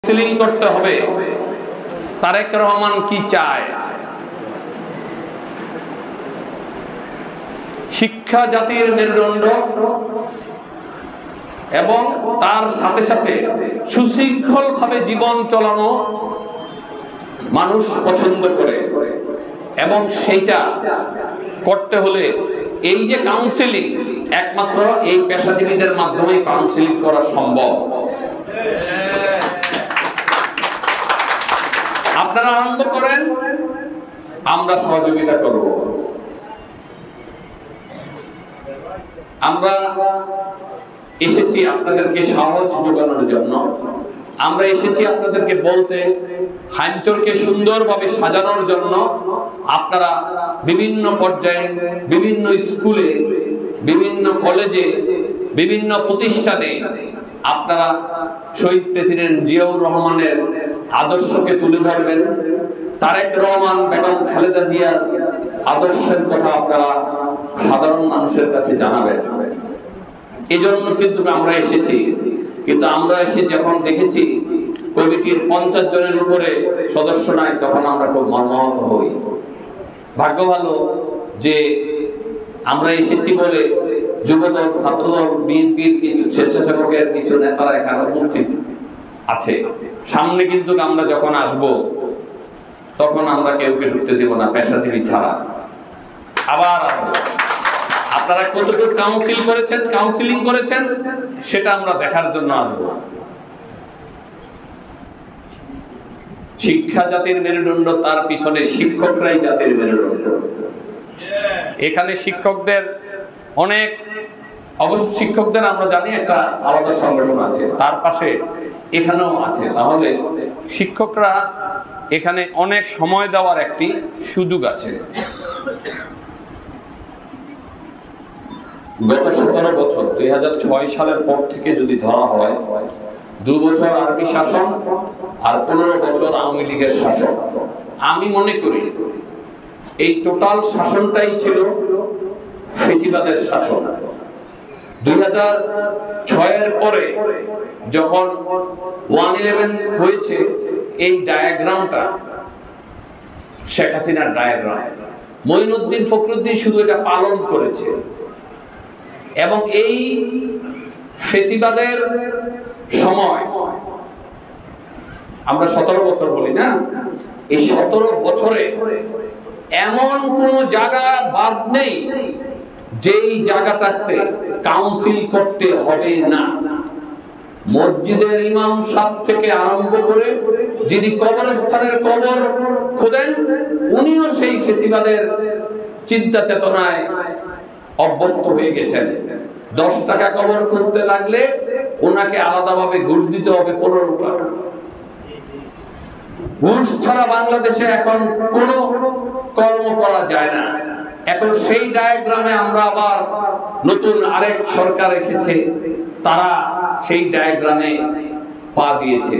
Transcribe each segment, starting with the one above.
Counselling করতে হবে। তারেক রহমান কি চায়? শিক্ষা জাতির মেরুদণ্ড এবং তার সাথে সাথে সুশৃঙ্খল ভাবে জীবন চালানো মানুষ পছন্দ করে, এবং সেইটা করতে হলে এই যে কাউন্সেলিং, একমাত্র এই পেশাজীবীদের মাধ্যমে কাউন্সেলিং করা সম্ভব। আপনারা আরম্ভ করেন, আমরা সহযোগিতা করব। আমরা এসেছি আপনাদেরকে সাহস যোগানোর জন্য, আমরা এসেছি আপনাদেরকে বলতে, হাঞ্চরকে সুন্দরভাবে সাজানোর জন্য। আপনারা বিভিন্ন পর্যায়ে, বিভিন্ন স্কুলে, বিভিন্ন কলেজে, বিভিন্ন প্রতিষ্ঠানে আপনারা শহীদ প্রেসিডেন্ট জিয়াউর রহমানের আদর্শকে তুলে ধরবেন। তারেক রহমান, বেগম খালেদা জিয়ার আদর্শের কথা আপনারা সাধারণ মানুষের কাছে জানাবেন। এই জন্য কিন্তু আমরা এসেছি। কিন্তু আমরা এসে যখন দেখেছি কমিটির 50 জনের উপরে সদস্য নাই, তখন আমরা খুব মর্মাহত হই। ভাগ্য ভালো যে আমরা এসেছি বলে যুবদল, ছাত্রদল, বিএনপির কিছু স্বেচ্ছাসেবকের কিছু নেতারা এখানে উপস্থিত আছে। সামনে কিন্তু আমরা যখন আসব, তখন আমরা কেউকে ঢুকতে দেব না পেশাজীবী ছাড়া। আবার আপনারা কতটুকু কাউন্সিলিং করেছেন সেটা আমরা দেখার জন্য আসবো। শিক্ষা জাতির মেরুদণ্ড, তার পিছনে শিক্ষকরাই জাতির মেরুদণ্ড। এখানে শিক্ষকদের অনেক, অবশ্য শিক্ষকদের আমরা জানি একটা আলাদা সংগঠন আছে, তার পাশে এখানেও আছে। তাহলে শিক্ষকরা এখানে অনেক সময় দেওয়ার একটি সুযোগ আছে। গত 17 বছর 2006 সালের পর থেকে যদি ধরা হয়, 2 বছর আর্মি শাসন আর 15 বছর আওয়ামী লীগের শাসন। আমি মনে করি এই টোটাল শাসনটাই ছিল ফেসিবাদের শাসন। 2006 পরে যখন 111 হয়েছে, এই ডায়াগ্রামটা শেখ হাসিনার ডায়াগ্রাম। মঈনুদ্দিন ফখরুদ্দিন শুধু এটা পালন করেছে, এবং এই ফেসিবাদের সময় আমরা 17 বছর বলি না, এই 17 বছরে এমন কোন জায়গা বাদ নেই যেই জায়গাটাতে কাউন্সিল করতে হবে না। মসজিদের ইমাম সাহেব থেকে আরম্ভ করে যিনি কবরস্থানের কবর খোদেন, উনিও সেই ফেসিবাদের চিন্তা চেতনায় অভ্যস্ত হয়ে গেছেন। 10 টাকা কবর খুঁজতে লাগলে ওনাকে আলাদাভাবে ঘুষ দিতে হবে 15 টাকা। ঘুষ ছাড়া বাংলাদেশে এখন কোনো কর্ম করা যায় না। এখন সেই ডায়াগ্রামে আমরা আবার নতুন আরেক সরকার এসেছে, তারা সেই ডায়াগ্রামে পা দিয়েছে,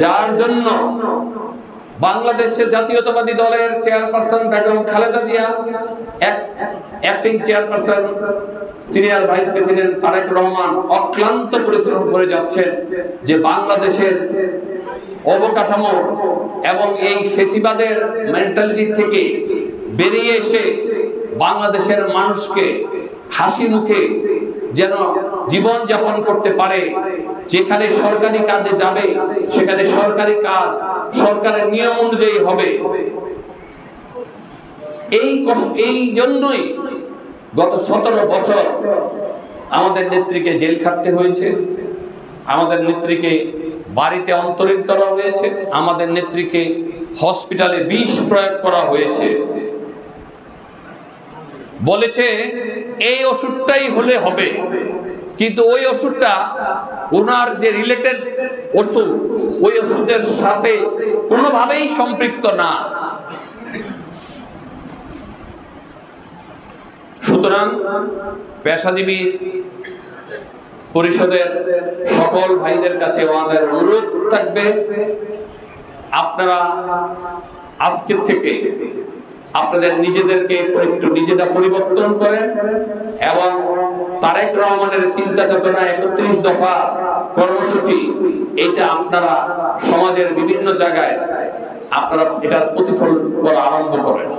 যার জন্য বাংলাদেশের জাতীয়তাবাদী দলের chairperson Begum Khaleda Zia, acting chairperson senior vice president Tarique Rahman অক্লান্ত পরিশ্রম করে যাচ্ছেন যে বাংলাদেশের অবকাঠামো এবং এই ফেসিবাদের মেন্টালিটি থেকে বেরিয়ে এসে বাংলাদেশের মানুষকে হাসি মুখে যেন জীবন যাপন করতে পারে। যেখানে সরকারি কাজে যাবে, সেখানে সরকারি কাজ সরকারের নিয়ম অনুযায়ী হবে। এই জন্যই গত 17 বছর আমাদের নেত্রীকে জেল খাটতে হয়েছে, আমাদের নেত্রীকে বাড়িতে অন্তরীণ করা হয়েছে, আমাদের নেত্রীকে হসপিটালে বিষ প্রয়োগ করা হয়েছে। বলেছে এই ওষুধটাই হলে হবে, কিন্তু ওই ওষুধটা ওনার যে রিলেটেড ওষুধ, ওই ওষুধের সাথে কোনোভাবেই সম্পৃক্ত না। সুতরাং পেশাজীবী পরিষদের সকল ভাইদের কাছে আমাদের অনুরোধ থাকবে, আপনারা আজকের থেকে আপনাদের নিজেদেরকে একটু নিজেরা পরিবর্তন করেন এবং তারেক রহমানের চিন্তা চেতনা 31 দফা কর্মসূচি এটা আপনারা সমাজের বিভিন্ন জায়গায় আপনারা এটার প্রতিফলন করা আরম্ভ করেন।